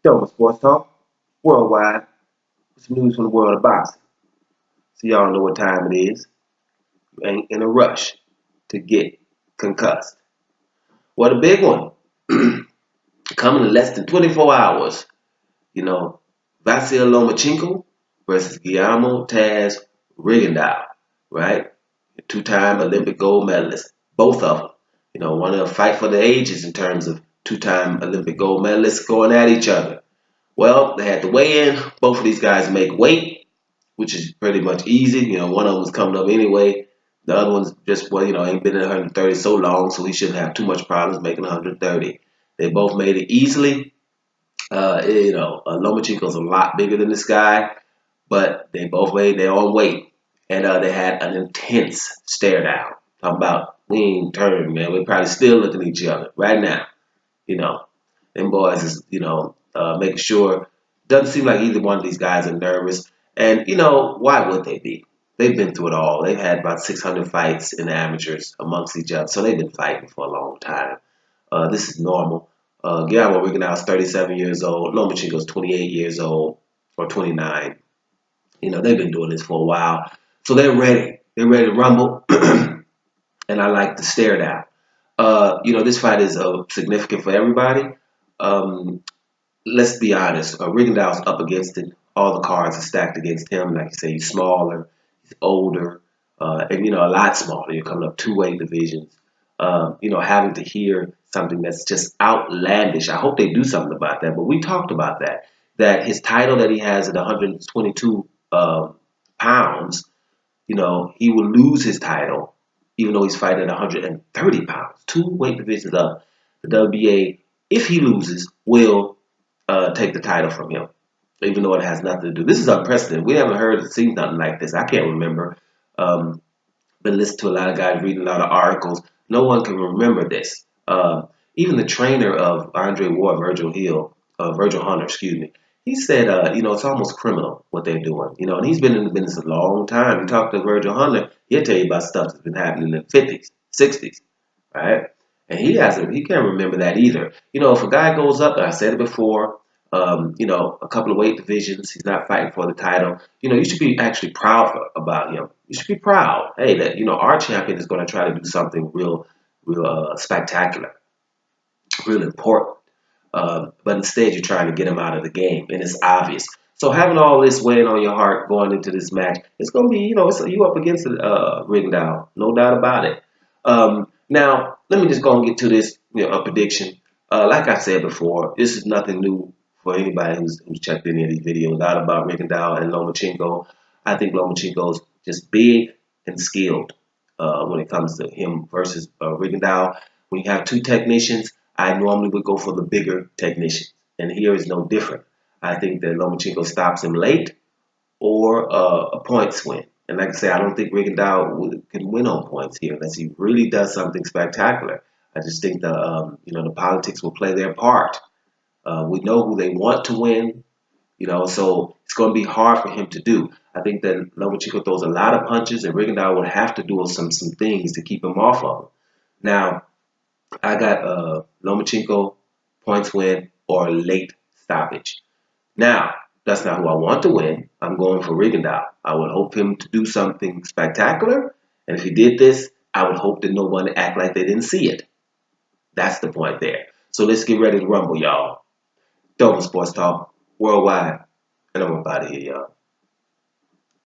Loma Sports Talk, worldwide, with some news from the world of boxing. So y'all know what time it is. You ain't in a rush to get concussed. Well, the big one, coming in less than 24 hours, you know, Vasil Lomachenko versus Guillermo Taz Rigondeaux, right? Two-time Olympic gold medalist, both of them. One of them fight for the ages in terms of two-time Olympic gold medalists going at each other. Well, they had to weigh in. Both of these guys make weight, which is pretty much easy. One of them was coming up anyway. The other one's just, ain't been at 130 so long, so he shouldn't have too much problems making 130. They both made it easily. Lomachenko's a lot bigger than this guy, but they both weighed their own weight. And they had an intense stare down. Talking about, we ain't turned, man. We're probably still looking at each other right now. Them boys is, making sure. Doesn't seem like either one of these guys are nervous. And, why would they be? They've been through it all. They've had about 600 fights in the amateurs amongst each other. So they've been fighting for a long time. This is normal. Guillermo Rigondeaux is 37 years old. Lomachenko's 28 years old or 29. They've been doing this for a while. So they're ready. They're ready to rumble. And I like the stare down. This fight is significant for everybody. Um, let's be honest. Rigondeaux's up against it. All the cards are stacked against him. Like you say, he's smaller, he's older, and a lot smaller. You're coming up two-weight divisions. Having to hear something that's just outlandish. I hope they do something about that. But we talked about that. That his title that he has at 122 pounds, he will lose his title, even though he's fighting at 130 pounds, two weight divisions up. The WBA, if he loses, will take the title from him, even though it has nothing to do. This is unprecedented. We haven't heard or seen nothing like this. I can't remember. Been listening to a lot of guys, reading a lot of articles. No one can remember this. Even the trainer of Andre Ward, Virgil Hunter, excuse me, he said, it's almost criminal what they're doing. And he's been in the business a long time. You talk to Virgil Hunter, he'll tell you about stuff that's been happening in the 50s, 60s, right? And he can't remember that either. If a guy goes up, and I said it before, a couple of weight divisions, he's not fighting for the title. You should be actually proud about him. You should be proud. Hey, that our champion is going to try to do something real spectacular, real important. But instead, you're trying to get him out of the game, and it's obvious. So having all this weighing on your heart going into this match, it's going to be, you up against Rigondeaux, no doubt about it. Now, let me just go and get to this, a prediction. Like I said before, this is nothing new for anybody who's checked any of these videos out about Rigondeaux and Lomachenko. I think Lomachenko's just big and skilled when it comes to him versus Rigondeaux. When you have two technicians, I normally would go for the bigger technician. And here is no different. I think that Lomachenko stops him late or a points win. And like I say, I don't think Rigondeaux can win on points here unless he really does something spectacular. I just think the politics will play their part. We know who they want to win, so it's going to be hard for him to do. I think that Lomachenko throws a lot of punches, and Rigondeaux will have to do some things to keep him off of him. Now, I got Lomachenko points win or late stoppage. Now, that's not who I want to win. I'm going for Rigondeaux. I would hope him to do something spectacular, and if he did this, I would hope that no one act like they didn't see it. That's the point there. So let's get ready to rumble, y'all. Dope Sports Talk worldwide, and I'm about to here, y'all.